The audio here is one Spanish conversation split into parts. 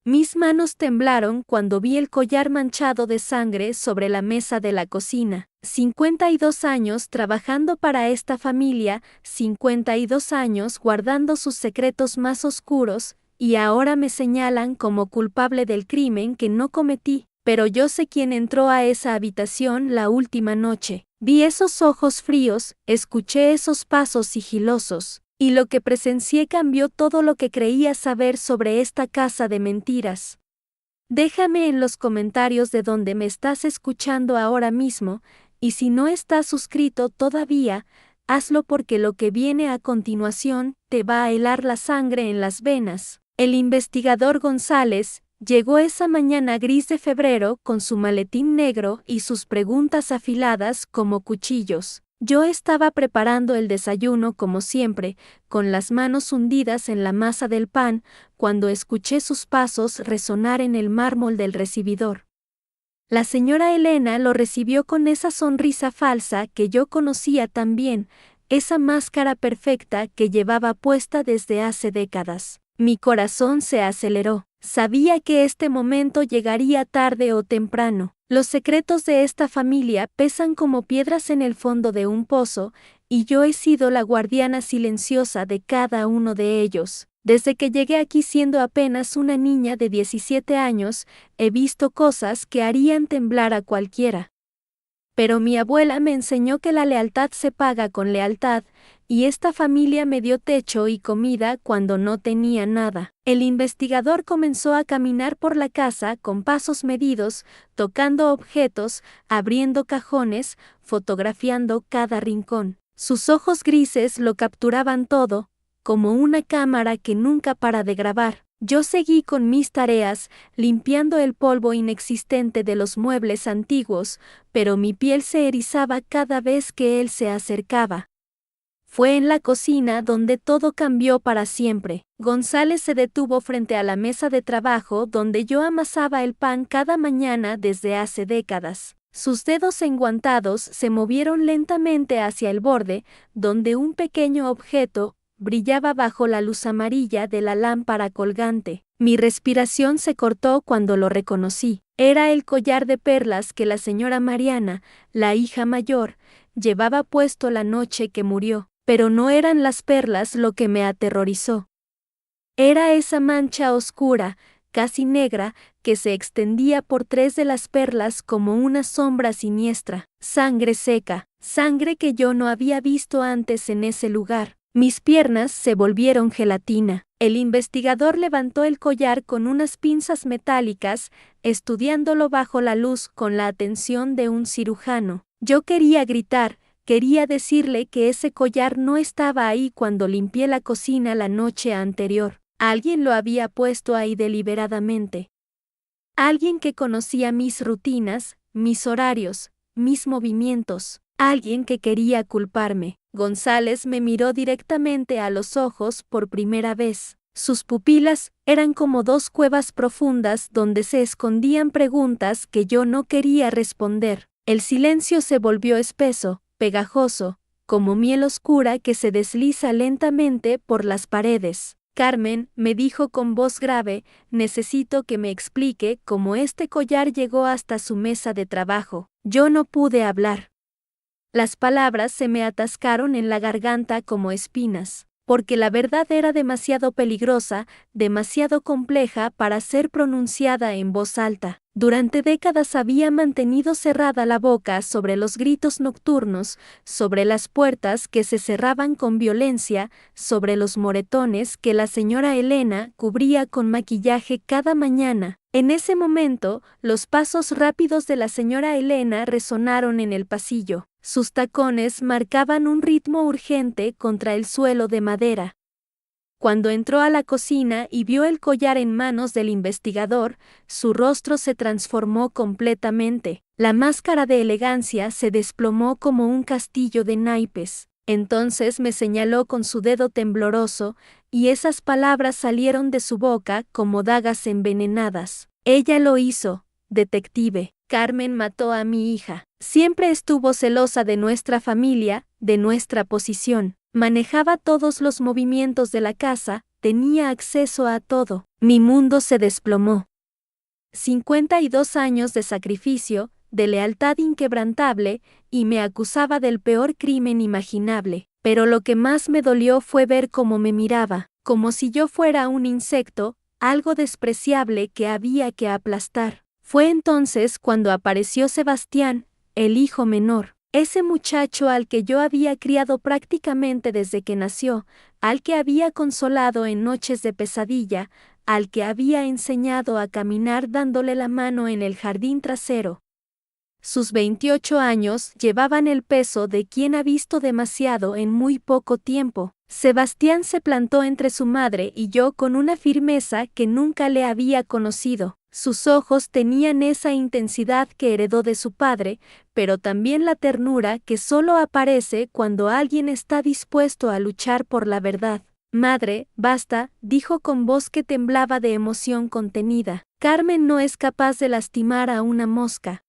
Mis manos temblaron cuando vi el collar manchado de sangre sobre la mesa de la cocina. 52 años trabajando para esta familia, 52 años guardando sus secretos más oscuros, y ahora me señalan como culpable del crimen que no cometí. Pero yo sé quién entró a esa habitación la última noche. Vi esos ojos fríos, escuché esos pasos sigilosos, y lo que presencié cambió todo lo que creía saber sobre esta casa de mentiras. Déjame en los comentarios de donde me estás escuchando ahora mismo, y si no estás suscrito todavía, hazlo porque lo que viene a continuación te va a helar la sangre en las venas. El investigador González llegó esa mañana gris de febrero con su maletín negro y sus preguntas afiladas como cuchillos. Yo estaba preparando el desayuno como siempre, con las manos hundidas en la masa del pan, cuando escuché sus pasos resonar en el mármol del recibidor. La señora Elena lo recibió con esa sonrisa falsa que yo conocía tan bien, esa máscara perfecta que llevaba puesta desde hace décadas. Mi corazón se aceleró. Sabía que este momento llegaría tarde o temprano. Los secretos de esta familia pesan como piedras en el fondo de un pozo, y yo he sido la guardiana silenciosa de cada uno de ellos. Desde que llegué aquí siendo apenas una niña de 17 años, he visto cosas que harían temblar a cualquiera. Pero mi abuela me enseñó que la lealtad se paga con lealtad, y esta familia me dio techo y comida cuando no tenía nada. El investigador comenzó a caminar por la casa con pasos medidos, tocando objetos, abriendo cajones, fotografiando cada rincón. Sus ojos grises lo capturaban todo, como una cámara que nunca para de grabar. Yo seguí con mis tareas, limpiando el polvo inexistente de los muebles antiguos, pero mi piel se erizaba cada vez que él se acercaba. Fue en la cocina donde todo cambió para siempre. González se detuvo frente a la mesa de trabajo donde yo amasaba el pan cada mañana desde hace décadas. Sus dedos enguantados se movieron lentamente hacia el borde, donde un pequeño objeto brillaba bajo la luz amarilla de la lámpara colgante. Mi respiración se cortó cuando lo reconocí. Era el collar de perlas que la señora Mariana, la hija mayor, llevaba puesto la noche que murió. Pero no eran las perlas lo que me aterrorizó. Era esa mancha oscura, casi negra, que se extendía por 3 de las perlas como una sombra siniestra. Sangre seca, sangre que yo no había visto antes en ese lugar. Mis piernas se volvieron gelatina. El investigador levantó el collar con unas pinzas metálicas, estudiándolo bajo la luz con la atención de un cirujano. Yo quería gritar. Quería decirle que ese collar no estaba ahí cuando limpié la cocina la noche anterior. Alguien lo había puesto ahí deliberadamente. Alguien que conocía mis rutinas, mis horarios, mis movimientos. Alguien que quería culparme. González me miró directamente a los ojos por primera vez. Sus pupilas eran como 2 cuevas profundas donde se escondían preguntas que yo no quería responder. El silencio se volvió espeso, pegajoso, como miel oscura que se desliza lentamente por las paredes. Carmen, me dijo con voz grave, necesito que me explique cómo este collar llegó hasta su mesa de trabajo. Yo no pude hablar. Las palabras se me atascaron en la garganta como espinas, porque la verdad era demasiado peligrosa, demasiado compleja para ser pronunciada en voz alta. Durante décadas había mantenido cerrada la boca sobre los gritos nocturnos, sobre las puertas que se cerraban con violencia, sobre los moretones que la señora Elena cubría con maquillaje cada mañana. En ese momento, los pasos rápidos de la señora Elena resonaron en el pasillo. Sus tacones marcaban un ritmo urgente contra el suelo de madera. Cuando entró a la cocina y vio el collar en manos del investigador, su rostro se transformó completamente. La máscara de elegancia se desplomó como un castillo de naipes. Entonces me señaló con su dedo tembloroso, y esas palabras salieron de su boca como dagas envenenadas. Ella lo hizo, detective. Carmen mató a mi hija. Siempre estuvo celosa de nuestra familia, de nuestra posición. Manejaba todos los movimientos de la casa, tenía acceso a todo. Mi mundo se desplomó. 52 años de sacrificio, de lealtad inquebrantable, y me acusaba del peor crimen imaginable. Pero lo que más me dolió fue ver cómo me miraba, como si yo fuera un insecto, algo despreciable que había que aplastar. Fue entonces cuando apareció Sebastián, el hijo menor, ese muchacho al que yo había criado prácticamente desde que nació, al que había consolado en noches de pesadilla, al que había enseñado a caminar dándole la mano en el jardín trasero. Sus 28 años llevaban el peso de quien ha visto demasiado en muy poco tiempo. Sebastián se plantó entre su madre y yo con una firmeza que nunca le había conocido. Sus ojos tenían esa intensidad que heredó de su padre, pero también la ternura que solo aparece cuando alguien está dispuesto a luchar por la verdad. «Madre, basta», dijo con voz que temblaba de emoción contenida. «Carmen no es capaz de lastimar a una mosca.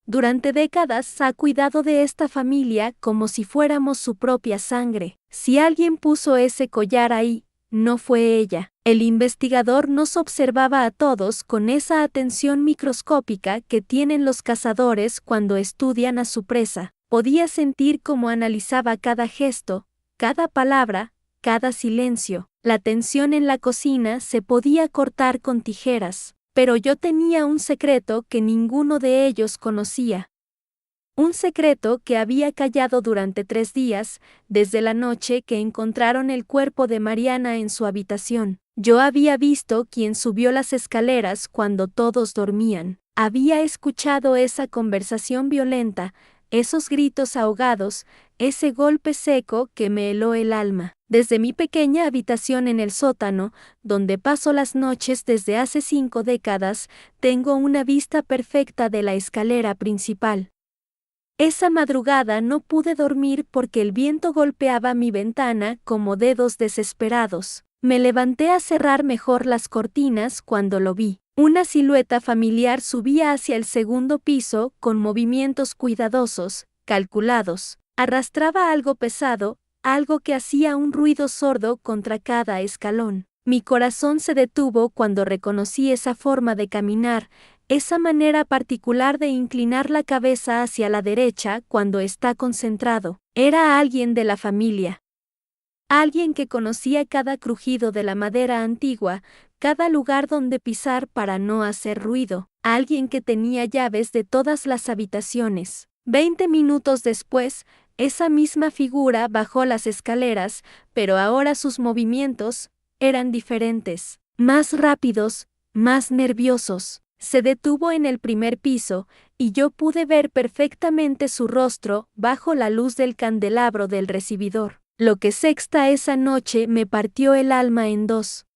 Durante décadas ha cuidado de esta familia como si fuéramos su propia sangre. Si alguien puso ese collar ahí, no fue ella». El investigador nos observaba a todos con esa atención microscópica que tienen los cazadores cuando estudian a su presa. Podía sentir cómo analizaba cada gesto, cada palabra, cada silencio. La tensión en la cocina se podía cortar con tijeras. Pero yo tenía un secreto que ninguno de ellos conocía. Un secreto que había callado durante 3 días, desde la noche que encontraron el cuerpo de Mariana en su habitación. Yo había visto quién subió las escaleras cuando todos dormían. Había escuchado esa conversación violenta, esos gritos ahogados, ese golpe seco que me heló el alma. Desde mi pequeña habitación en el sótano, donde paso las noches desde hace 5 décadas, tengo una vista perfecta de la escalera principal. Esa madrugada no pude dormir porque el viento golpeaba mi ventana como dedos desesperados. Me levanté a cerrar mejor las cortinas cuando lo vi. Una silueta familiar subía hacia el segundo piso con movimientos cuidadosos, calculados. Arrastraba algo pesado, algo que hacía un ruido sordo contra cada escalón. Mi corazón se detuvo cuando reconocí esa forma de caminar, esa manera particular de inclinar la cabeza hacia la derecha cuando está concentrado. Era alguien de la familia. Alguien que conocía cada crujido de la madera antigua, cada lugar donde pisar para no hacer ruido. Alguien que tenía llaves de todas las habitaciones. 20 minutos después, esa misma figura bajó las escaleras, pero ahora sus movimientos eran diferentes, más rápidos, más nerviosos. Se detuvo en el primer piso, y yo pude ver perfectamente su rostro bajo la luz del candelabro del recibidor. Lo que sexta esa noche me partió el alma en dos.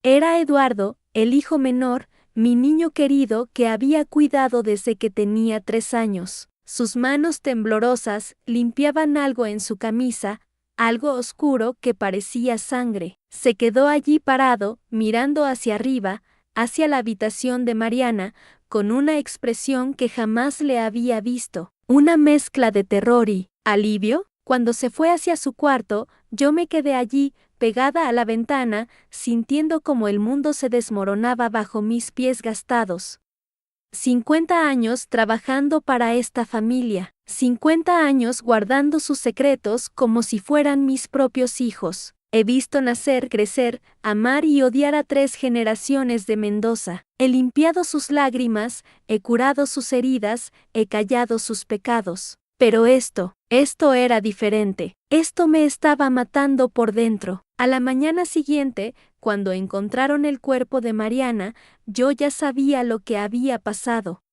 Era Eduardo, el hijo menor, mi niño querido que había cuidado desde que tenía 3 años. Sus manos temblorosas limpiaban algo en su camisa, algo oscuro que parecía sangre. Se quedó allí parado, mirando hacia arriba, hacia la habitación de Mariana, con una expresión que jamás le había visto. Una mezcla de terror y alivio. Cuando se fue hacia su cuarto, yo me quedé allí, pegada a la ventana, sintiendo como el mundo se desmoronaba bajo mis pies gastados. 50 años trabajando para esta familia, 50 años guardando sus secretos como si fueran mis propios hijos. He visto nacer, crecer, amar y odiar a 3 generaciones de Mendoza. He limpiado sus lágrimas, he curado sus heridas, he callado sus pecados. Pero esto era diferente. Esto me estaba matando por dentro. A la mañana siguiente, cuando encontraron el cuerpo de Mariana, yo ya sabía lo que había pasado.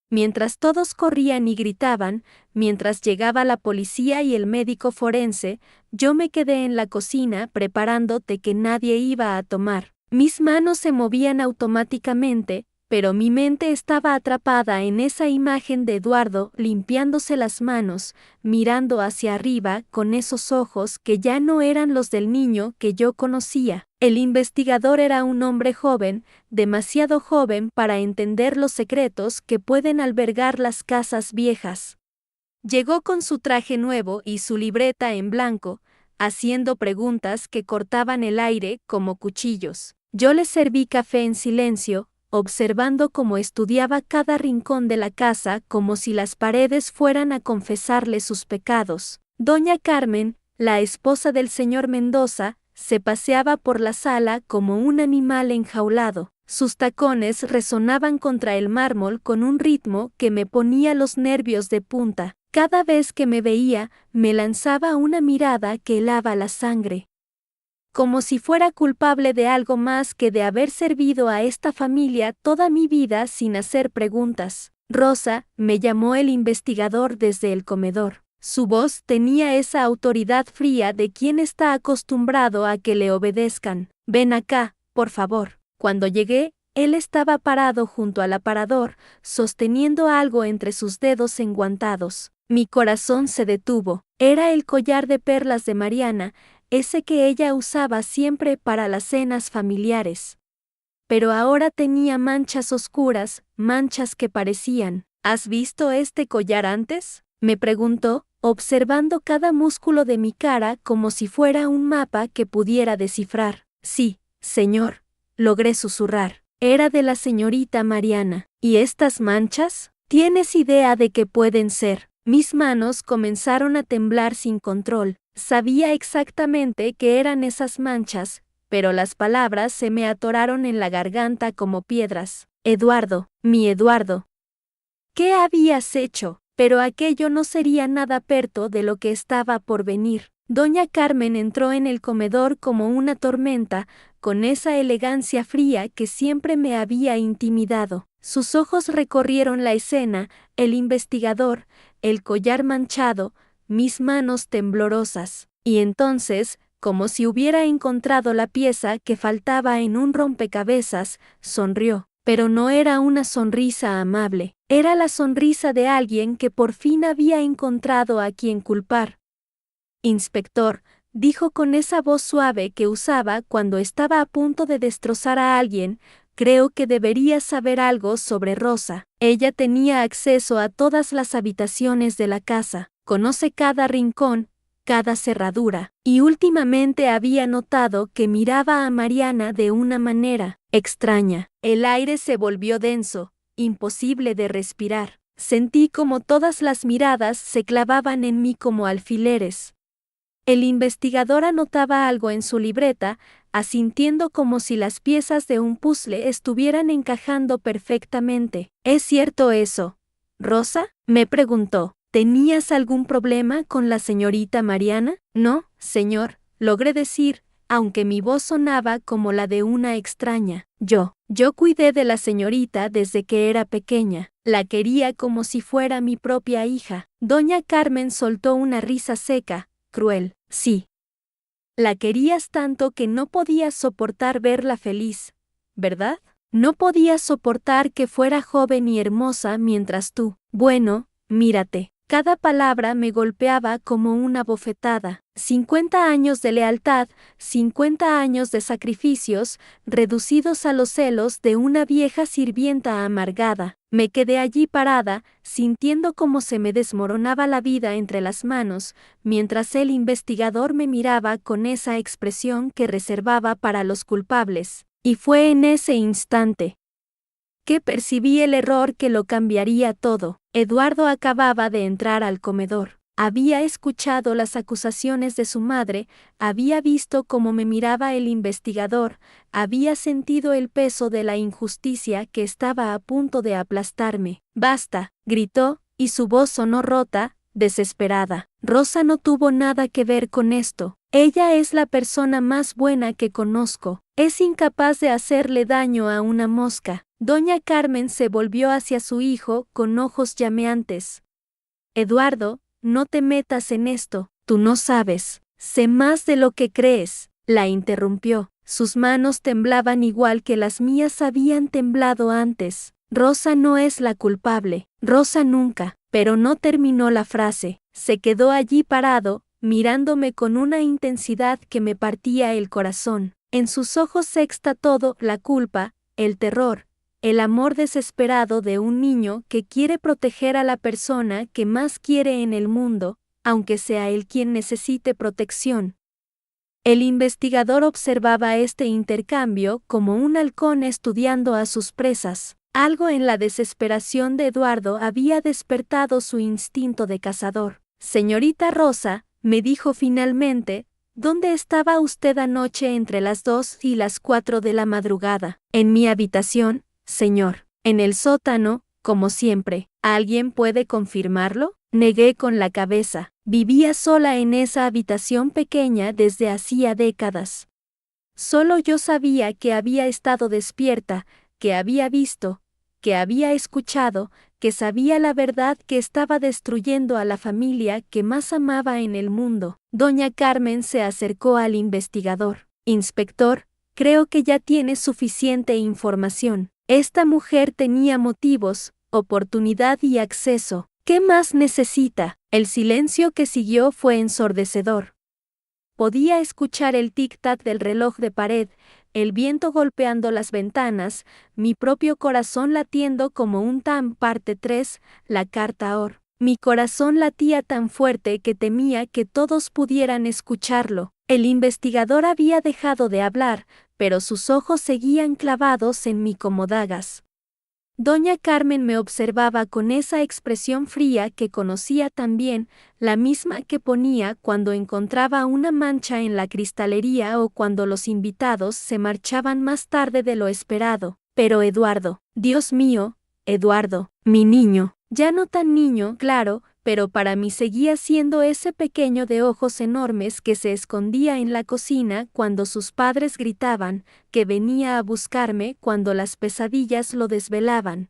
Mientras todos corrían y gritaban, mientras llegaba la policía y el médico forense, yo me quedé en la cocina preparando té que nadie iba a tomar. Mis manos se movían automáticamente, pero mi mente estaba atrapada en esa imagen de Eduardo limpiándose las manos, mirando hacia arriba con esos ojos que ya no eran los del niño que yo conocía. El investigador era un hombre joven, demasiado joven para entender los secretos que pueden albergar las casas viejas. Llegó con su traje nuevo y su libreta en blanco, haciendo preguntas que cortaban el aire como cuchillos. Yo le serví café en silencio, observando cómo estudiaba cada rincón de la casa como si las paredes fueran a confesarle sus pecados. Doña Carmen, la esposa del señor Mendoza, se paseaba por la sala como un animal enjaulado. Sus tacones resonaban contra el mármol con un ritmo que me ponía los nervios de punta. Cada vez que me veía, me lanzaba una mirada que helaba la sangre. Como si fuera culpable de algo más que de haber servido a esta familia toda mi vida sin hacer preguntas. Rosa, me llamó el investigador desde el comedor. Su voz tenía esa autoridad fría de quien está acostumbrado a que le obedezcan. Ven acá, por favor. Cuando llegué, él estaba parado junto al aparador, sosteniendo algo entre sus dedos enguantados. Mi corazón se detuvo. Era el collar de perlas de Mariana, ese que ella usaba siempre para las cenas familiares. Pero ahora tenía manchas oscuras, manchas que parecían. ¿Has visto este collar antes?, me preguntó, observando cada músculo de mi cara como si fuera un mapa que pudiera descifrar. Sí, señor, logré susurrar. Era de la señorita Mariana. ¿Y estas manchas? ¿Tienes idea de qué pueden ser? Mis manos comenzaron a temblar sin control. Sabía exactamente qué eran esas manchas, pero las palabras se me atoraron en la garganta como piedras. Eduardo, mi Eduardo. ¿Qué habías hecho? Pero aquello no sería nada perto de lo que estaba por venir. Doña Carmen entró en el comedor como una tormenta, con esa elegancia fría que siempre me había intimidado. Sus ojos recorrieron la escena, el investigador, el collar manchado, mis manos temblorosas. Y entonces, como si hubiera encontrado la pieza que faltaba en un rompecabezas, sonrió. Pero no era una sonrisa amable, era la sonrisa de alguien que por fin había encontrado a quien culpar. Inspector, dijo con esa voz suave que usaba cuando estaba a punto de destrozar a alguien, creo que debería saber algo sobre Rosa. Ella tenía acceso a todas las habitaciones de la casa, conoce cada rincón, cada cerradura, y últimamente había notado que miraba a Mariana de una manera extraña. El aire se volvió denso, imposible de respirar. Sentí como todas las miradas se clavaban en mí como alfileres. El investigador anotaba algo en su libreta, asintiendo como si las piezas de un puzzle estuvieran encajando perfectamente. ¿Es cierto eso, Rosa?, me preguntó. ¿Tenías algún problema con la señorita Mariana? No, señor, logré decir, aunque mi voz sonaba como la de una extraña. Yo cuidé de la señorita desde que era pequeña. La quería como si fuera mi propia hija. Doña Carmen soltó una risa seca, cruel. Sí. La querías tanto que no podías soportar verla feliz, ¿verdad? No podías soportar que fuera joven y hermosa mientras tú. Bueno, mírate. Cada palabra me golpeaba como una bofetada. 50 años de lealtad, 50 años de sacrificios, reducidos a los celos de una vieja sirvienta amargada. Me quedé allí parada, sintiendo cómo se me desmoronaba la vida entre las manos, mientras el investigador me miraba con esa expresión que reservaba para los culpables. Y fue en ese instante que percibí el error que lo cambiaría todo. Eduardo acababa de entrar al comedor. Había escuchado las acusaciones de su madre, había visto cómo me miraba el investigador, había sentido el peso de la injusticia que estaba a punto de aplastarme. «Basta», gritó, y su voz sonó rota, desesperada. Rosa no tuvo nada que ver con esto. Ella es la persona más buena que conozco. Es incapaz de hacerle daño a una mosca. Doña Carmen se volvió hacia su hijo con ojos llameantes. Eduardo, no te metas en esto, tú no sabes. Sé más de lo que crees, la interrumpió. Sus manos temblaban igual que las mías habían temblado antes. Rosa no es la culpable, Rosa nunca. Pero no terminó la frase. Se quedó allí parado, mirándome con una intensidad que me partía el corazón. En sus ojos sexta todo, la culpa, el terror, el amor desesperado de un niño que quiere proteger a la persona que más quiere en el mundo, aunque sea él quien necesite protección. El investigador observaba este intercambio como un halcón estudiando a sus presas. Algo en la desesperación de Eduardo había despertado su instinto de cazador. Señorita Rosa, me dijo finalmente, ¿dónde estaba usted anoche entre las 2 y las 4 de la madrugada? En mi habitación, señor. En el sótano, como siempre. ¿Alguien puede confirmarlo? Negué con la cabeza. Vivía sola en esa habitación pequeña desde hacía décadas. Solo yo sabía que había estado despierta, que había visto, que había escuchado, que sabía la verdad que estaba destruyendo a la familia que más amaba en el mundo. Doña Carmen se acercó al investigador. Inspector, creo que ya tiene suficiente información. Esta mujer tenía motivos, oportunidad y acceso. ¿Qué más necesita? El silencio que siguió fue ensordecedor. Podía escuchar el tic-tac del reloj de pared, el viento golpeando las ventanas, mi propio corazón latiendo como un tam parte 3, la carta OR. Mi corazón latía tan fuerte que temía que todos pudieran escucharlo. El investigador había dejado de hablar, pero sus ojos seguían clavados en mí como dagas. Doña Carmen me observaba con esa expresión fría que conocía tan bien, la misma que ponía cuando encontraba una mancha en la cristalería o cuando los invitados se marchaban más tarde de lo esperado. Pero Eduardo, Dios mío, Eduardo, mi niño, ya no tan niño, claro, pero para mí seguía siendo ese pequeño de ojos enormes que se escondía en la cocina cuando sus padres gritaban, que venía a buscarme cuando las pesadillas lo desvelaban.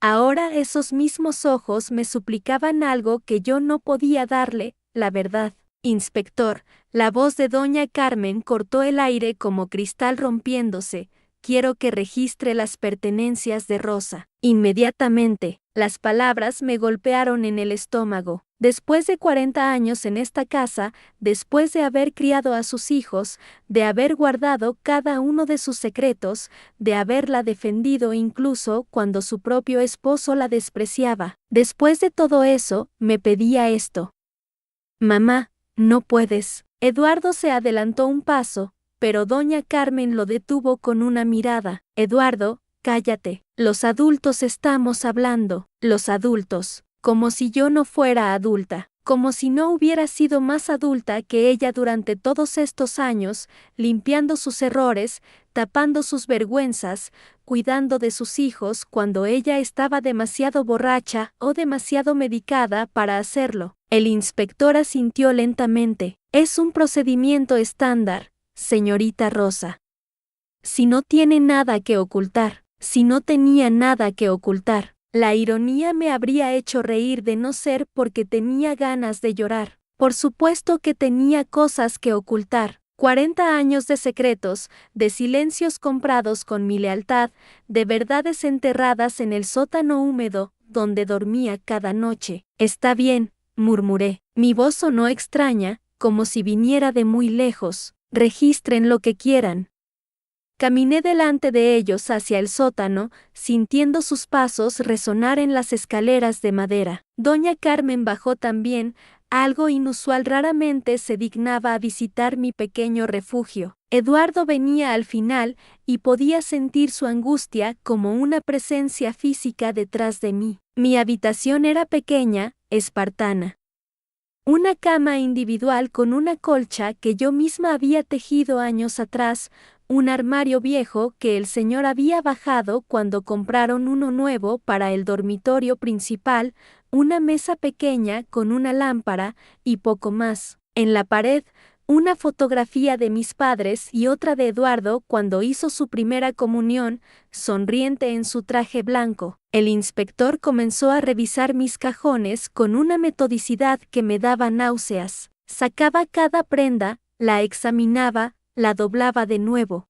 Ahora esos mismos ojos me suplicaban algo que yo no podía darle, la verdad. Inspector, la voz de doña Carmen cortó el aire como cristal rompiéndose. Quiero que registre las pertenencias de Rosa. Inmediatamente, las palabras me golpearon en el estómago. Después de 40 años en esta casa, después de haber criado a sus hijos, de haber guardado cada uno de sus secretos, de haberla defendido incluso cuando su propio esposo la despreciaba, después de todo eso, me pedía esto. Mamá, no puedes. Eduardo se adelantó un paso, pero doña Carmen lo detuvo con una mirada. Eduardo, cállate. Los adultos estamos hablando. Los adultos. Como si yo no fuera adulta. Como si no hubiera sido más adulta que ella durante todos estos años, limpiando sus errores, tapando sus vergüenzas, cuidando de sus hijos cuando ella estaba demasiado borracha o demasiado medicada para hacerlo. El inspector asintió lentamente. Es un procedimiento estándar, señorita Rosa. Si no tiene nada que ocultar, si no tenía nada que ocultar, la ironía me habría hecho reír de no ser porque tenía ganas de llorar. Por supuesto que tenía cosas que ocultar. 40 años de secretos, de silencios comprados con mi lealtad, de verdades enterradas en el sótano húmedo, donde dormía cada noche. Está bien, murmuré. Mi voz sonó extraña, como si viniera de muy lejos. Registren lo que quieran. Caminé delante de ellos hacia el sótano, sintiendo sus pasos resonar en las escaleras de madera. Doña Carmen bajó también, algo inusual, raramente se dignaba a visitar mi pequeño refugio. Eduardo venía al final y podía sentir su angustia como una presencia física detrás de mí. Mi habitación era pequeña, espartana. Una cama individual con una colcha que yo misma había tejido años atrás, un armario viejo que el señor había bajado cuando compraron uno nuevo para el dormitorio principal, una mesa pequeña con una lámpara y poco más. En la pared, una fotografía de mis padres y otra de Eduardo cuando hizo su primera comunión, sonriente en su traje blanco. El inspector comenzó a revisar mis cajones con una metodicidad que me daba náuseas. Sacaba cada prenda, la examinaba, la doblaba de nuevo.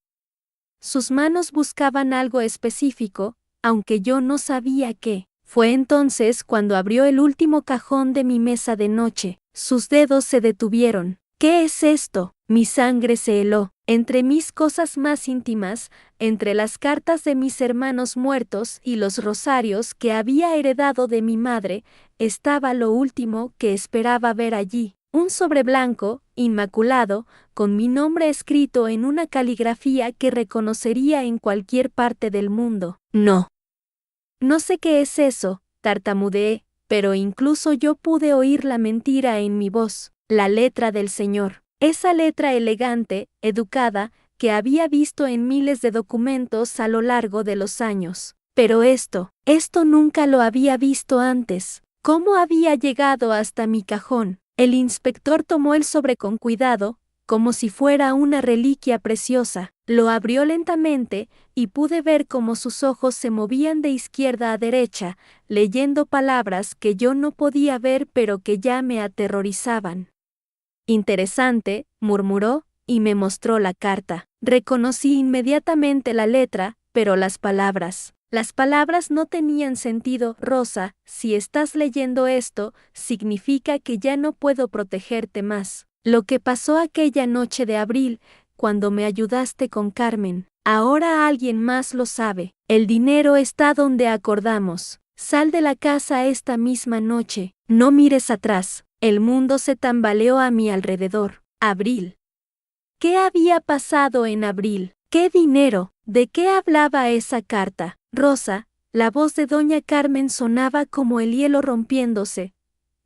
Sus manos buscaban algo específico, aunque yo no sabía qué. Fue entonces cuando abrió el último cajón de mi mesa de noche. Sus dedos se detuvieron. ¿Qué es esto? Mi sangre se heló. Entre mis cosas más íntimas, entre las cartas de mis hermanos muertos y los rosarios que había heredado de mi madre, estaba lo último que esperaba ver allí. Un sobre blanco, inmaculado, con mi nombre escrito en una caligrafía que reconocería en cualquier parte del mundo. No. No sé qué es eso, tartamudeé, pero incluso yo pude oír la mentira en mi voz. La letra del Señor. Esa letra elegante, educada, que había visto en miles de documentos a lo largo de los años. Pero esto nunca lo había visto antes. ¿Cómo había llegado hasta mi cajón? El inspector tomó el sobre con cuidado, como si fuera una reliquia preciosa. Lo abrió lentamente y pude ver cómo sus ojos se movían de izquierda a derecha, leyendo palabras que yo no podía ver pero que ya me aterrorizaban. Interesante, murmuró, y me mostró la carta. Reconocí inmediatamente la letra, pero las palabras no tenían sentido. Rosa, si estás leyendo esto, significa que ya no puedo protegerte más. Lo que pasó aquella noche de abril, cuando me ayudaste con Carmen, ahora alguien más lo sabe. El dinero está donde acordamos. Sal de la casa esta misma noche. No mires atrás. El mundo se tambaleó a mi alrededor. Abril. ¿Qué había pasado en abril? ¿Qué dinero? ¿De qué hablaba esa carta? Rosa, la voz de doña Carmen sonaba como el hielo rompiéndose.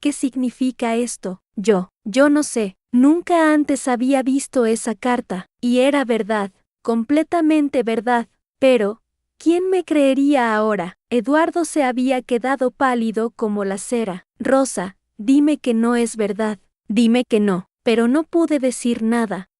¿Qué significa esto? Yo no sé. Nunca antes había visto esa carta. Y era verdad, completamente verdad. Pero, ¿quién me creería ahora? Eduardo se había quedado pálido como la cera. Rosa, dime que no es verdad. Dime que no. Pero no pude decir nada.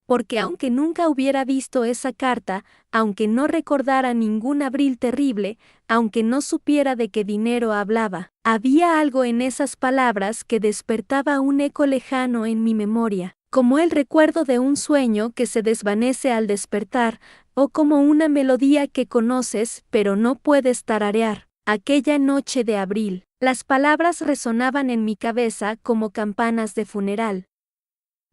Porque aunque nunca hubiera visto esa carta, aunque no recordara ningún abril terrible, aunque no supiera de qué dinero hablaba, había algo en esas palabras que despertaba un eco lejano en mi memoria, como el recuerdo de un sueño que se desvanece al despertar, o como una melodía que conoces pero no puedes tararear. Aquella noche de abril, las palabras resonaban en mi cabeza como campanas de funeral.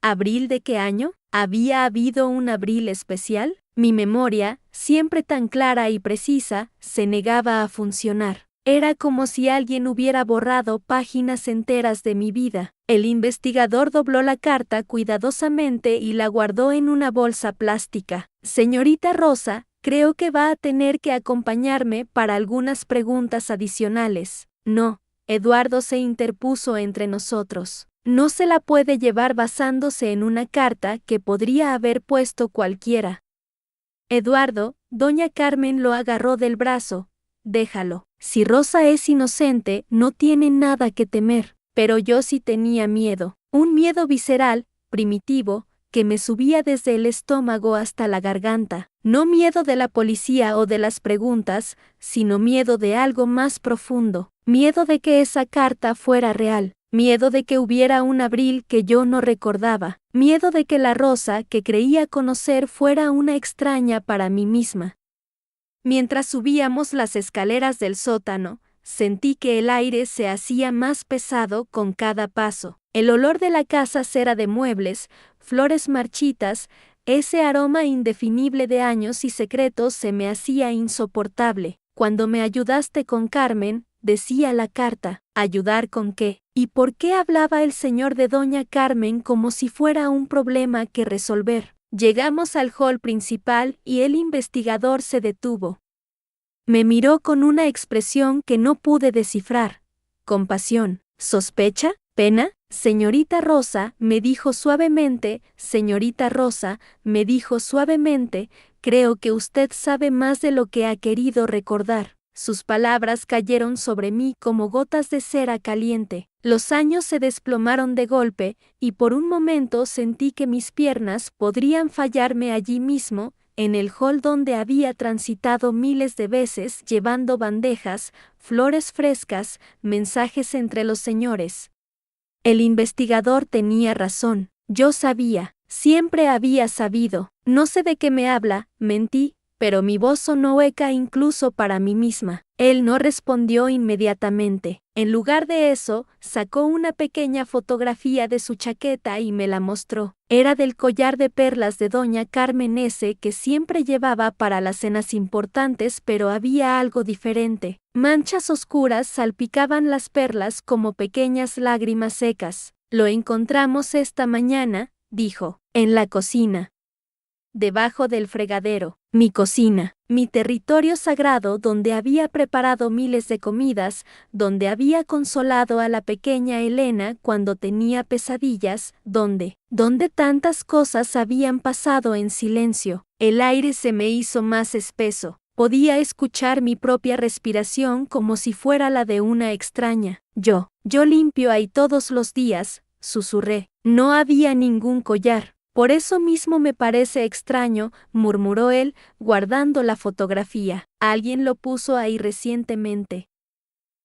¿Abril de qué año? ¿Había habido un abril especial? Mi memoria, siempre tan clara y precisa, se negaba a funcionar. Era como si alguien hubiera borrado páginas enteras de mi vida. El investigador dobló la carta cuidadosamente y la guardó en una bolsa plástica. Señorita Rosa, creo que va a tener que acompañarme para algunas preguntas adicionales. No, Eduardo se interpuso entre nosotros. No se la puede llevar basándose en una carta que podría haber puesto cualquiera. Eduardo, doña Carmen lo agarró del brazo. Déjalo. Si Rosa es inocente, no tiene nada que temer. Pero yo sí tenía miedo. Un miedo visceral, primitivo, que me subía desde el estómago hasta la garganta. No miedo de la policía o de las preguntas, sino miedo de algo más profundo. Miedo de que esa carta fuera real. Miedo de que hubiera un abril que yo no recordaba. Miedo de que la Rosa que creía conocer fuera una extraña para mí misma. Mientras subíamos las escaleras del sótano, sentí que el aire se hacía más pesado con cada paso. El olor de la casa cera de muebles, flores marchitas, ese aroma indefinible de años y secretos se me hacía insoportable. Cuando me ayudaste con Carmen, decía la carta, ¿ayudar con qué? ¿Y por qué hablaba el señor de doña Carmen como si fuera un problema que resolver? Llegamos al hall principal y el investigador se detuvo. Me miró con una expresión que no pude descifrar. ¿Compasión? ¿Sospecha? ¿Pena? Señorita Rosa, me dijo suavemente, señorita Rosa, me dijo suavemente, creo que usted sabe más de lo que ha querido recordar. Sus palabras cayeron sobre mí como gotas de cera caliente. Los años se desplomaron de golpe, y por un momento sentí que mis piernas podrían fallarme allí mismo, en el hall donde había transitado miles de veces llevando bandejas, flores frescas, mensajes entre los señores. El investigador tenía razón. Yo sabía, siempre había sabido. No sé de qué me habla, mentí, pero mi voz sonó hueca incluso para mí misma. Él no respondió inmediatamente. En lugar de eso, sacó una pequeña fotografía de su chaqueta y me la mostró. Era del collar de perlas de doña Carmen ese que siempre llevaba para las cenas importantes, pero había algo diferente. Manchas oscuras salpicaban las perlas como pequeñas lágrimas secas. Lo encontramos esta mañana, dijo, en la cocina. Debajo del fregadero, mi cocina, mi territorio sagrado donde había preparado miles de comidas, donde había consolado a la pequeña Elena cuando tenía pesadillas, donde tantas cosas habían pasado en silencio. El aire se me hizo más espeso. Podía escuchar mi propia respiración como si fuera la de una extraña. Yo limpio ahí todos los días, susurré. No había ningún collar. Por eso mismo me parece extraño, murmuró él, guardando la fotografía. Alguien lo puso ahí recientemente.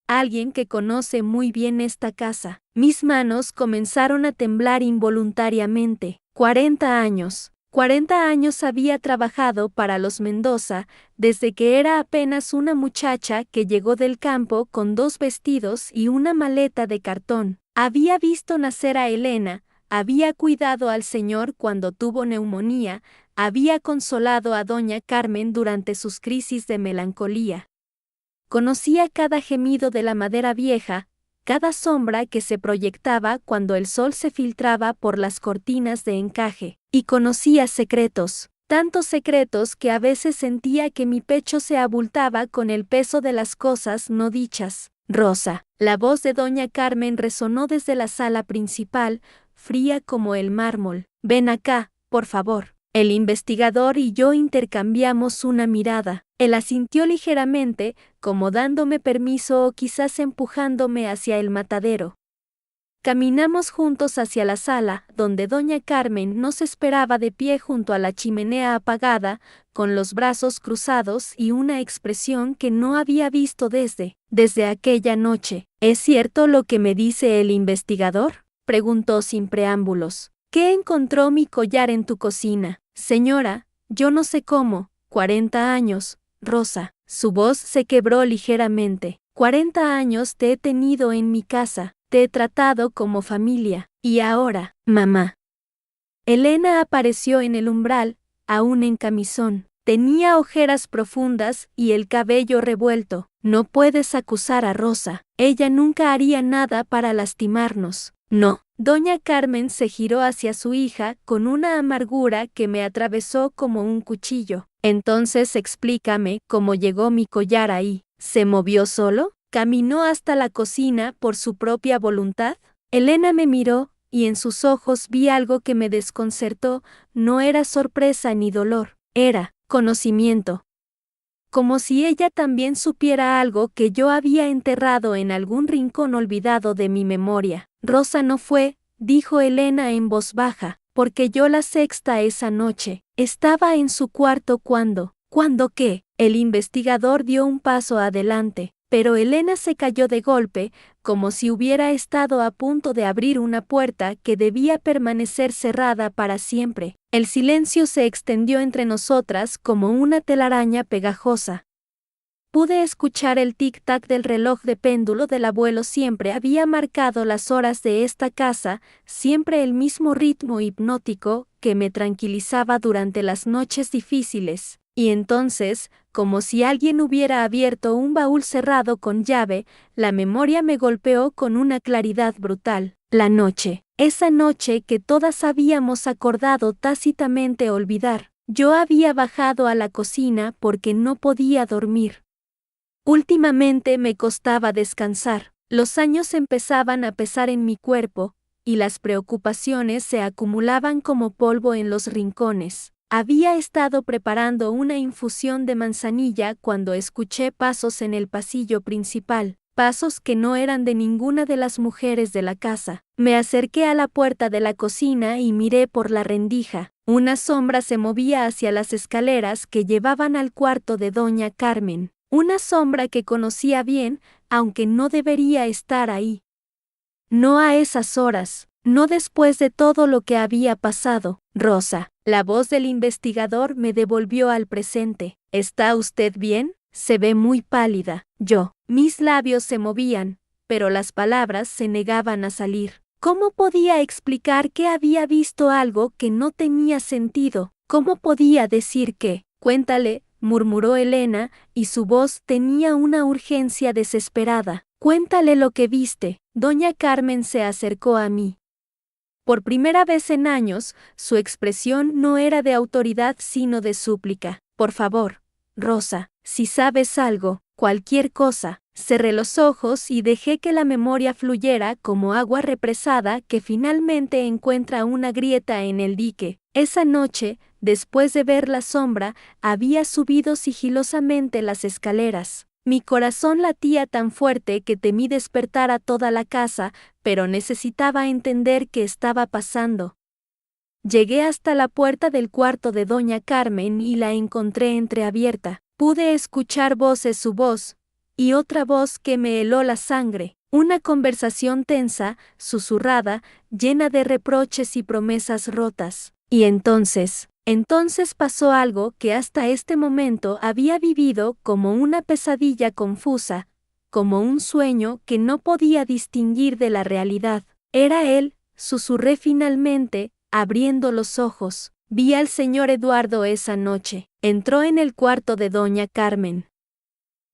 Alguien que conoce muy bien esta casa. Mis manos comenzaron a temblar involuntariamente. 40 años. 40 años había trabajado para los Mendoza, desde que era apenas una muchacha que llegó del campo con 2 vestidos y una maleta de cartón. Había visto nacer a Elena, había cuidado al señor cuando tuvo neumonía, había consolado a doña Carmen durante sus crisis de melancolía. Conocía cada gemido de la madera vieja, cada sombra que se proyectaba cuando el sol se filtraba por las cortinas de encaje, y conocía secretos, tantos secretos que a veces sentía que mi pecho se abultaba con el peso de las cosas no dichas. Rosa. La voz de doña Carmen resonó desde la sala principal, fría como el mármol. Ven acá, por favor. El investigador y yo intercambiamos una mirada. Él asintió ligeramente, como dándome permiso o quizás empujándome hacia el matadero. Caminamos juntos hacia la sala, donde doña Carmen nos esperaba de pie junto a la chimenea apagada, con los brazos cruzados y una expresión que no había visto desde aquella noche. ¿Es cierto lo que me dice el investigador?, preguntó sin preámbulos. ¿Qué encontró mi collar en tu cocina? Señora, yo no sé cómo. 40 años, Rosa. Su voz se quebró ligeramente. 40 años te he tenido en mi casa. Te he tratado como familia. Y ahora, mamá. Elena apareció en el umbral, aún en camisón. Tenía ojeras profundas y el cabello revuelto. No puedes acusar a Rosa. Ella nunca haría nada para lastimarnos. No. Doña Carmen se giró hacia su hija con una amargura que me atravesó como un cuchillo. Entonces explícame cómo llegó mi collar ahí. ¿Se movió solo? ¿Caminó hasta la cocina por su propia voluntad? Elena me miró, y en sus ojos vi algo que me desconcertó. No era sorpresa ni dolor, era conocimiento. Como si ella también supiera algo que yo había enterrado en algún rincón olvidado de mi memoria. Rosa no fue, dijo Elena en voz baja, porque yo la sexta esa noche. Estaba en su cuarto cuando. ¿Cuándo qué? El investigador dio un paso adelante, pero Elena se cayó de golpe, como si hubiera estado a punto de abrir una puerta que debía permanecer cerrada para siempre. El silencio se extendió entre nosotras como una telaraña pegajosa. Pude escuchar el tic-tac del reloj de péndulo del abuelo. Siempre había marcado las horas de esta casa, siempre el mismo ritmo hipnótico que me tranquilizaba durante las noches difíciles. Y entonces, como si alguien hubiera abierto un baúl cerrado con llave, la memoria me golpeó con una claridad brutal. La noche, esa noche que todas habíamos acordado tácitamente olvidar. Yo había bajado a la cocina porque no podía dormir. Últimamente me costaba descansar. Los años empezaban a pesar en mi cuerpo, y las preocupaciones se acumulaban como polvo en los rincones. Había estado preparando una infusión de manzanilla cuando escuché pasos en el pasillo principal, pasos que no eran de ninguna de las mujeres de la casa. Me acerqué a la puerta de la cocina y miré por la rendija. Una sombra se movía hacia las escaleras que llevaban al cuarto de doña Carmen. Una sombra que conocía bien, aunque no debería estar ahí. No a esas horas, no después de todo lo que había pasado. Rosa, la voz del investigador me devolvió al presente. ¿Está usted bien? Se ve muy pálida. Mis labios se movían, pero las palabras se negaban a salir. ¿Cómo podía explicar que había visto algo que no tenía sentido? ¿Cómo podía decir que? Cuéntale, murmuró Elena, y su voz tenía una urgencia desesperada. Cuéntale lo que viste. Doña Carmen se acercó a mí. Por primera vez en años, su expresión no era de autoridad sino de súplica. Por favor, Rosa, si sabes algo, cualquier cosa. Cerré los ojos y dejé que la memoria fluyera como agua represada que finalmente encuentra una grieta en el dique. Esa noche, después de ver la sombra, había subido sigilosamente las escaleras. Mi corazón latía tan fuerte que temí despertar a toda la casa, pero necesitaba entender qué estaba pasando. Llegué hasta la puerta del cuarto de doña Carmen y la encontré entreabierta. Pude escuchar su voz, y otra voz que me heló la sangre. Una conversación tensa, susurrada, llena de reproches y promesas rotas. Y entonces pasó algo que hasta este momento había vivido como una pesadilla confusa, como un sueño que no podía distinguir de la realidad. Era él, susurré finalmente, abriendo los ojos. Vi al señor Eduardo esa noche. Entró en el cuarto de doña Carmen.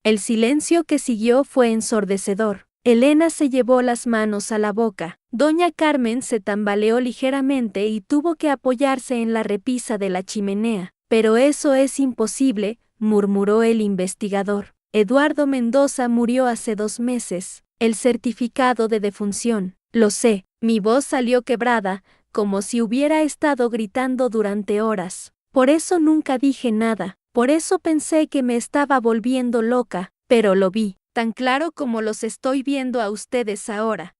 El silencio que siguió fue ensordecedor. Elena se llevó las manos a la boca. Doña Carmen se tambaleó ligeramente y tuvo que apoyarse en la repisa de la chimenea. Pero eso es imposible, murmuró el investigador. Eduardo Mendoza murió hace 2 meses. El certificado de defunción. Lo sé. Mi voz salió quebrada, como si hubiera estado gritando durante horas. Por eso nunca dije nada. Por eso pensé que me estaba volviendo loca, pero lo vi, tan claro como los estoy viendo a ustedes ahora.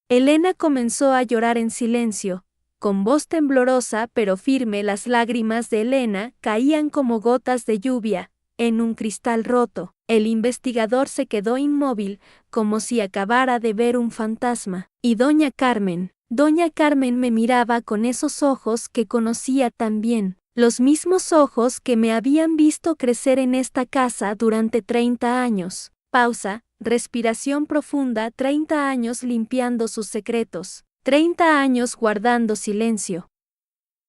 Elena comenzó a llorar en silencio. Con voz temblorosa pero firme, las lágrimas de Elena caían como gotas de lluvia, en un cristal roto. El investigador se quedó inmóvil, como si acabara de ver un fantasma. Y Doña Carmen me miraba con esos ojos que conocía tan bien. Los mismos ojos que me habían visto crecer en esta casa durante 30 años. Pausa, respiración profunda, 30 años limpiando sus secretos, 30 años guardando silencio.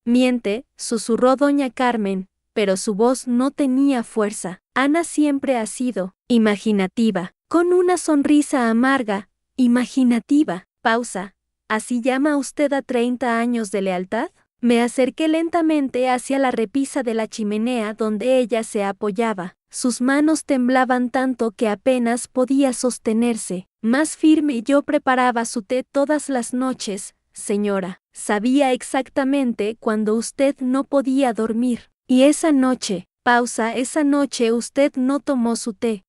Miente, susurró doña Carmen, pero su voz no tenía fuerza. Ana siempre ha sido imaginativa, con una sonrisa amarga, imaginativa. Pausa, ¿así llama usted a 30 años de lealtad? Me acerqué lentamente hacia la repisa de la chimenea donde ella se apoyaba. Sus manos temblaban tanto que apenas podía sostenerse. Más firme, yo preparaba su té todas las noches, señora. Sabía exactamente cuando usted no podía dormir. Y esa noche, esa noche usted no tomó su té.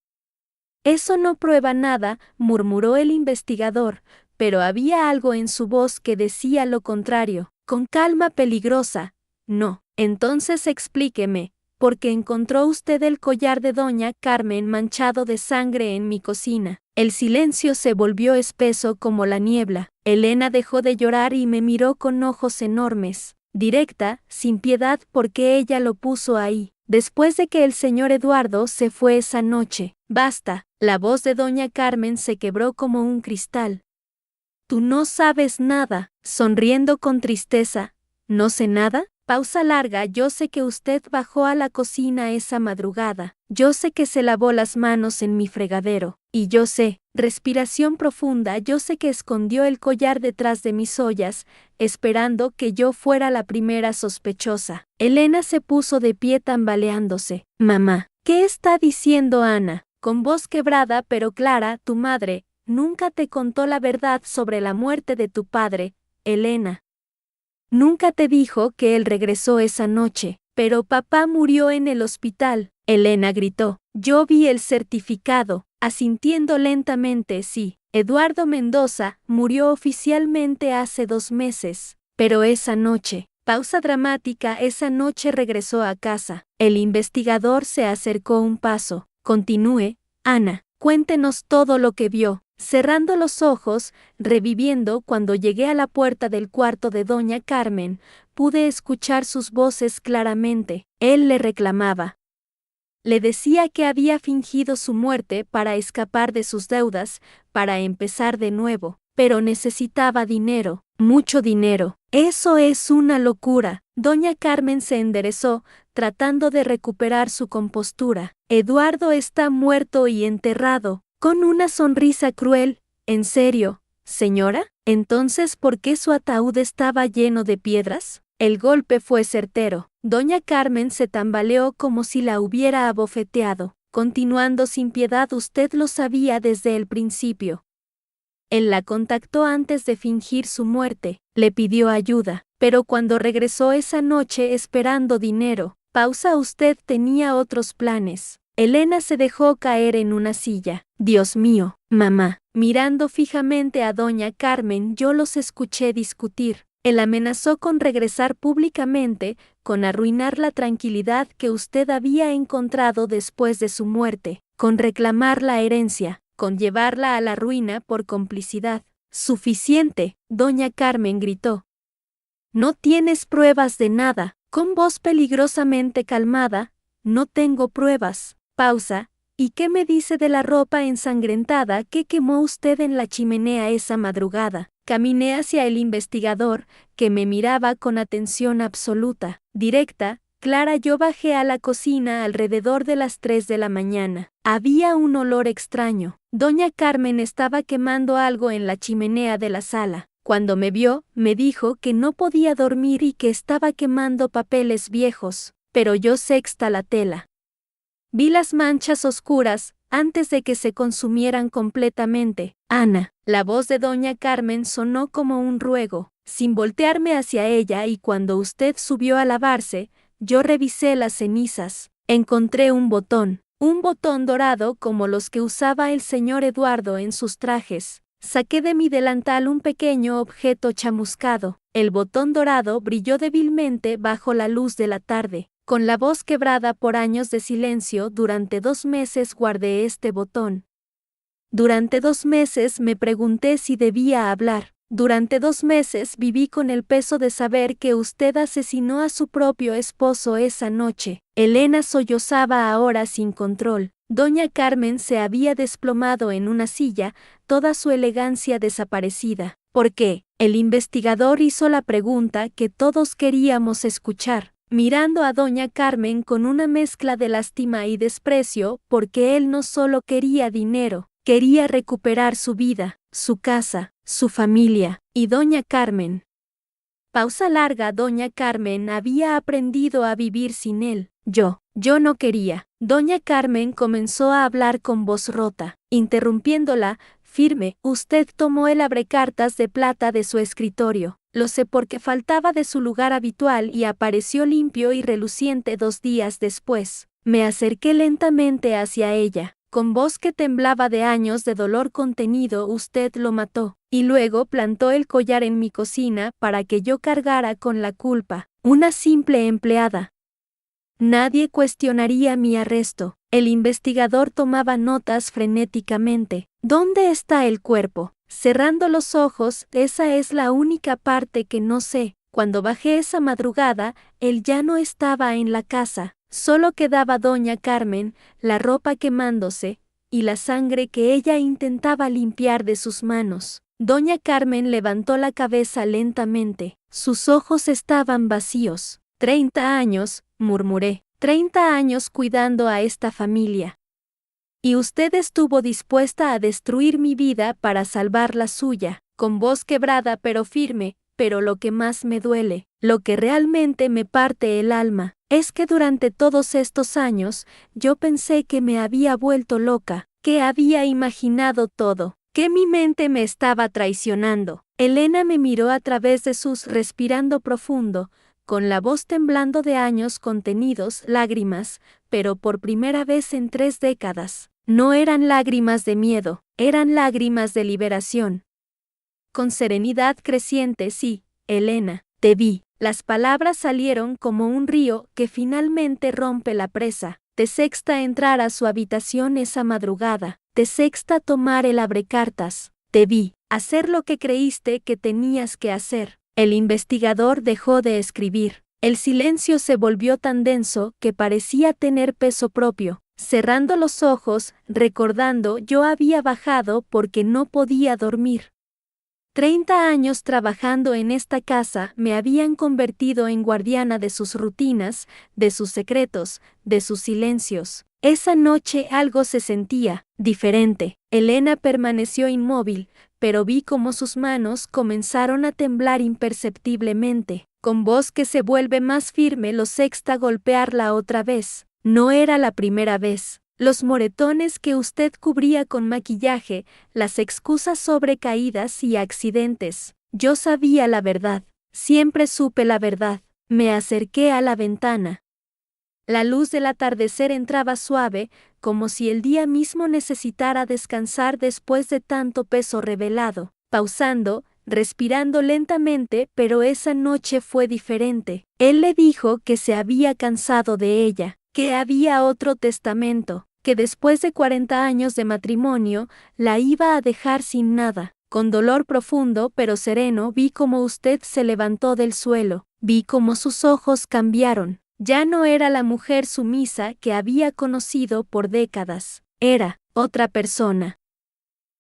Eso no prueba nada, murmuró el investigador, pero había algo en su voz que decía lo contrario. Con calma peligrosa. No. Entonces explíqueme, ¿por qué encontró usted el collar de doña Carmen manchado de sangre en mi cocina? El silencio se volvió espeso como la niebla. Elena dejó de llorar y me miró con ojos enormes, directa, sin piedad, porque ella lo puso ahí. Después de que el señor Eduardo se fue esa noche. Basta. La voz de doña Carmen se quebró como un cristal. Tú no sabes nada, sonriendo con tristeza. ¿No sé nada? Pausa larga. Yo sé que usted bajó a la cocina esa madrugada. Yo sé que se lavó las manos en mi fregadero. Y yo sé, respiración profunda, yo sé que escondió el collar detrás de mis ollas, esperando que yo fuera la primera sospechosa. Elena se puso de pie tambaleándose. Mamá, ¿qué está diciendo Ana? Con voz quebrada pero clara, tu madre nunca te contó la verdad sobre la muerte de tu padre, Elena. Nunca te dijo que él regresó esa noche, pero papá murió en el hospital, Elena gritó. Yo vi el certificado, asintiendo lentamente, sí. Eduardo Mendoza murió oficialmente hace 2 meses, pero esa noche, pausa dramática, esa noche regresó a casa. El investigador se acercó un paso. Continúe, Ana, cuéntenos todo lo que vio. Cerrando los ojos, reviviendo, cuando llegué a la puerta del cuarto de doña Carmen, pude escuchar sus voces claramente. Él le reclamaba. Le decía que había fingido su muerte para escapar de sus deudas, para empezar de nuevo, pero necesitaba dinero, mucho dinero. Eso es una locura. Doña Carmen se enderezó, tratando de recuperar su compostura. Eduardo está muerto y enterrado. Con una sonrisa cruel. ¿En serio? Señora, entonces, ¿por qué su ataúd estaba lleno de piedras? El golpe fue certero. Doña Carmen se tambaleó como si la hubiera abofeteado, continuando sin piedad. Usted lo sabía desde el principio. Él la contactó antes de fingir su muerte, le pidió ayuda, pero cuando regresó esa noche esperando dinero, usted tenía otros planes. Elena se dejó caer en una silla. Dios mío, mamá. Mirando fijamente a doña Carmen, yo los escuché discutir. Él amenazó con regresar públicamente, con arruinar la tranquilidad que usted había encontrado después de su muerte, con reclamar la herencia, con llevarla a la ruina por complicidad. Suficiente, doña Carmen gritó. No tienes pruebas de nada, con voz peligrosamente calmada. No tengo pruebas. Pausa. ¿Y qué me dice de la ropa ensangrentada que quemó usted en la chimenea esa madrugada? Caminé hacia el investigador, que me miraba con atención absoluta, directa, clara. Yo bajé a la cocina alrededor de las 3 de la mañana. Había un olor extraño. Doña Carmen estaba quemando algo en la chimenea de la sala. Cuando me vio, me dijo que no podía dormir y que estaba quemando papeles viejos, pero yo sexta la tela. Vi las manchas oscuras, antes de que se consumieran completamente. Ana, la voz de doña Carmen sonó como un ruego, sin voltearme hacia ella, y cuando usted subió a lavarse, yo revisé las cenizas. Encontré un botón dorado como los que usaba el señor Eduardo en sus trajes. Saqué de mi delantal un pequeño objeto chamuscado. El botón dorado brilló débilmente bajo la luz de la tarde. Con la voz quebrada por años de silencio, durante 2 meses guardé este botón. Durante 2 meses me pregunté si debía hablar. Durante 2 meses viví con el peso de saber que usted asesinó a su propio esposo esa noche. Elena sollozaba ahora sin control. Doña Carmen se había desplomado en una silla, toda su elegancia desaparecida. ¿Por qué? El investigador hizo la pregunta que todos queríamos escuchar, mirando a doña Carmen con una mezcla de lástima y desprecio, porque él no solo quería dinero, quería recuperar su vida, su casa, su familia, y doña Carmen. Pausa larga. Doña Carmen había aprendido a vivir sin él. Yo no quería. Doña Carmen comenzó a hablar con voz rota, interrumpiéndola, firme. Usted tomó el abrecartas de plata de su escritorio. Lo sé porque faltaba de su lugar habitual y apareció limpio y reluciente 2 días después. Me acerqué lentamente hacia ella. Con voz que temblaba de años de dolor contenido, usted lo mató, y luego plantó el collar en mi cocina para que yo cargara con la culpa. Una simple empleada. Nadie cuestionaría mi arresto. El investigador tomaba notas frenéticamente. ¿Dónde está el cuerpo? Cerrando los ojos, esa es la única parte que no sé. Cuando bajé esa madrugada, él ya no estaba en la casa. Solo quedaba doña Carmen, la ropa quemándose, y la sangre que ella intentaba limpiar de sus manos. Doña Carmen levantó la cabeza lentamente. Sus ojos estaban vacíos. 30 años, murmuré. 30 años cuidando a esta familia. Y usted estuvo dispuesta a destruir mi vida para salvar la suya. Con voz quebrada pero firme. Pero lo que más me duele, lo que realmente me parte el alma, es que durante todos estos años, yo pensé que me había vuelto loca, que había imaginado todo, que mi mente me estaba traicionando. Elena me miró a través de sus respirando profundo, con la voz temblando de años contenidos, lágrimas, pero por primera vez en 3 décadas. No eran lágrimas de miedo, eran lágrimas de liberación. Con serenidad creciente, sí, Elena, te vi. Las palabras salieron como un río que finalmente rompe la presa. Te sexta entrar a su habitación esa madrugada. Te sexta tomar el abrecartas. Te vi. Hacer lo que creíste que tenías que hacer. El investigador dejó de escribir. El silencio se volvió tan denso que parecía tener peso propio. Cerrando los ojos, recordando, yo había bajado porque no podía dormir. 30 años trabajando en esta casa me habían convertido en guardiana de sus rutinas, de sus secretos, de sus silencios. Esa noche algo se sentía diferente. Elena permaneció inmóvil, pero vi cómo sus manos comenzaron a temblar imperceptiblemente. Con voz que se vuelve más firme lo sexta golpearla otra vez. No era la primera vez. Los moretones que usted cubría con maquillaje, las excusas sobre caídas y accidentes. Yo sabía la verdad. Siempre supe la verdad. Me acerqué a la ventana. La luz del atardecer entraba suave, como si el día mismo necesitara descansar después de tanto peso revelado. Pausando, respirando lentamente, pero esa noche fue diferente. Él le dijo que se había cansado de ella, que había otro testamento, que después de 40 años de matrimonio, la iba a dejar sin nada. Con dolor profundo pero sereno vi cómo usted se levantó del suelo, vi cómo sus ojos cambiaron. Ya no era la mujer sumisa que había conocido por décadas, era otra persona.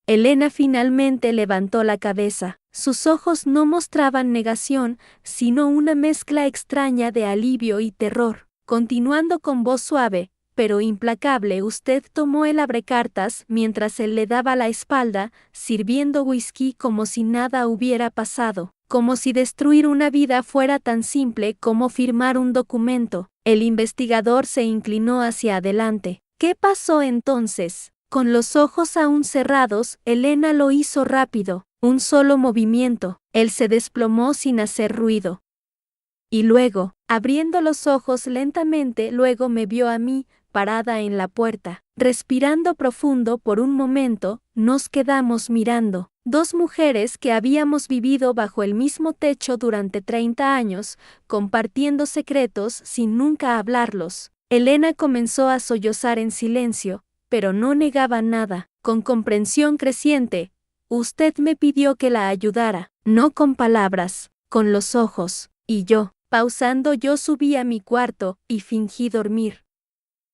Elena finalmente levantó la cabeza. Sus ojos no mostraban negación, sino una mezcla extraña de alivio y terror. Continuando con voz suave, pero implacable, usted tomó el abrecartas mientras él le daba la espalda, sirviendo whisky como si nada hubiera pasado, como si destruir una vida fuera tan simple como firmar un documento. El investigador se inclinó hacia adelante. ¿Qué pasó entonces? Con los ojos aún cerrados, Elena lo hizo rápido, un solo movimiento. Él se desplomó sin hacer ruido. Y luego, abriendo los ojos lentamente, luego me vio a mí, parada en la puerta. Respirando profundo por un momento, nos quedamos mirando. Dos mujeres que habíamos vivido bajo el mismo techo durante 30 años, compartiendo secretos sin nunca hablarlos. Elena comenzó a sollozar en silencio, pero no negaba nada. Con comprensión creciente, usted me pidió que la ayudara, no con palabras, con los ojos, y yo, pausando, yo subí a mi cuarto y fingí dormir.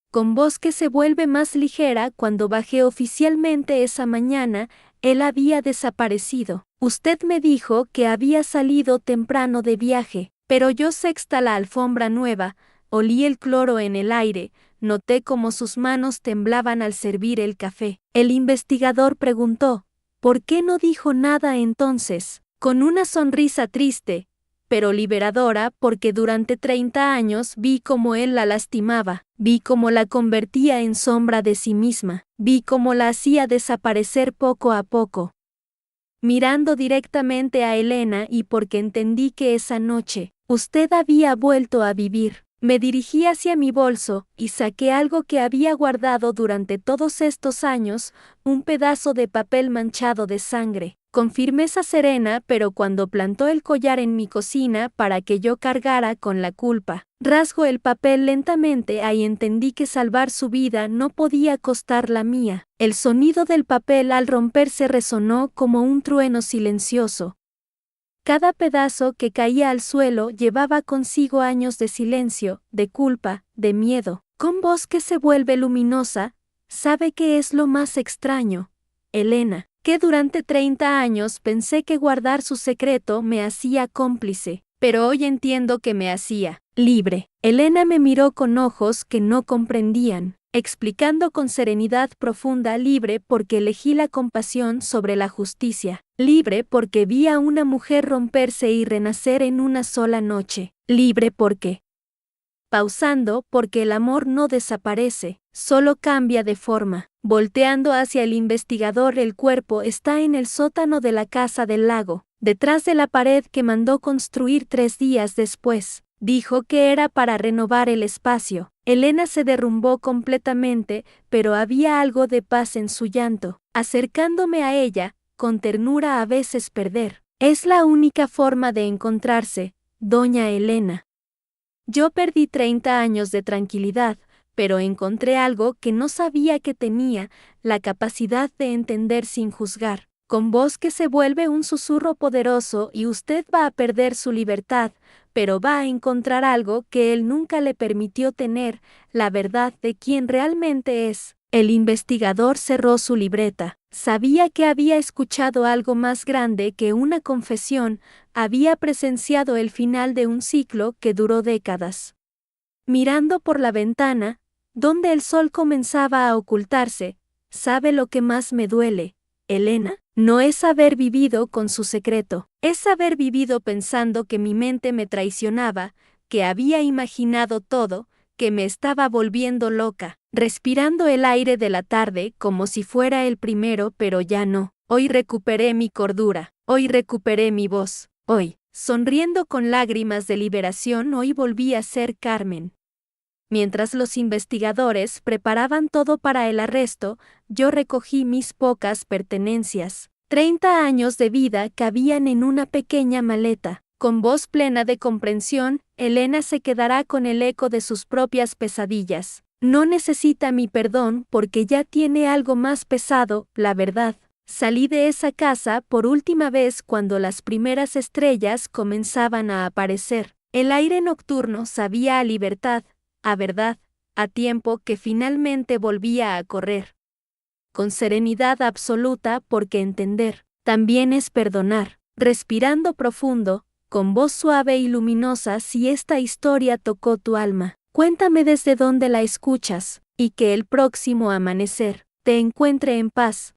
Con voz que se vuelve más ligera, cuando bajé oficialmente esa mañana, él había desaparecido. Usted me dijo que había salido temprano de viaje, pero yo sexta la alfombra nueva, olí el cloro en el aire, noté cómo sus manos temblaban al servir el café. El investigador preguntó, ¿por qué no dijo nada entonces? Con una sonrisa triste, pero liberadora, porque durante 30 años vi cómo él la lastimaba, vi cómo la convertía en sombra de sí misma, vi cómo la hacía desaparecer poco a poco. Mirando directamente a Elena y porque entendí que esa noche, usted había vuelto a vivir, me dirigí hacia mi bolso y saqué algo que había guardado durante todos estos años, un pedazo de papel manchado de sangre. Con firmeza serena, pero cuando plantó el collar en mi cocina para que yo cargara con la culpa, rasgó el papel lentamente y entendí que salvar su vida no podía costar la mía. El sonido del papel al romperse resonó como un trueno silencioso. Cada pedazo que caía al suelo llevaba consigo años de silencio, de culpa, de miedo. Con voz que se vuelve luminosa, ¿sabe qué es lo más extraño, Elena? Que durante 30 años pensé que guardar su secreto me hacía cómplice, pero hoy entiendo que me hacía libre. Elena me miró con ojos que no comprendían, explicando con serenidad profunda: libre porque elegí la compasión sobre la justicia, libre porque vi a una mujer romperse y renacer en una sola noche, libre porque... Pausando, porque el amor no desaparece, solo cambia de forma. Volteando hacia el investigador, el cuerpo está en el sótano de la casa del lago, detrás de la pared que mandó construir 3 días después. Dijo que era para renovar el espacio. Elena se derrumbó completamente, pero había algo de paz en su llanto. Acercándome a ella, con ternura a veces perder. Es la única forma de encontrarse, doña Elena. Yo perdí 30 años de tranquilidad, pero encontré algo que no sabía que tenía, la capacidad de entender sin juzgar. Con voz que se vuelve un susurro poderoso: y usted va a perder su libertad, pero va a encontrar algo que él nunca le permitió tener, la verdad de quién realmente es. El investigador cerró su libreta. Sabía que había escuchado algo más grande que una confesión, había presenciado el final de un ciclo que duró décadas. Mirando por la ventana, donde el sol comenzaba a ocultarse, ¿sabe lo que más me duele, Elena, no es haber vivido con su secreto, es haber vivido pensando que mi mente me traicionaba, que había imaginado todo, que me estaba volviendo loca, respirando el aire de la tarde como si fuera el primero, pero ya no. Hoy recuperé mi cordura, hoy recuperé mi voz, hoy, sonriendo con lágrimas de liberación, hoy volví a ser Carmen. Mientras los investigadores preparaban todo para el arresto, yo recogí mis pocas pertenencias. 30 años de vida cabían en una pequeña maleta. Con voz plena de comprensión, Elena se quedará con el eco de sus propias pesadillas. No necesita mi perdón porque ya tiene algo más pesado, la verdad. Salí de esa casa por última vez cuando las primeras estrellas comenzaban a aparecer. El aire nocturno sabía a libertad, a verdad, a tiempo que finalmente volvía a correr. Con serenidad absoluta porque entender también es perdonar. Respirando profundo, con voz suave y luminosa, si esta historia tocó tu alma, cuéntame desde dónde la escuchas, y que el próximo amanecer te encuentre en paz,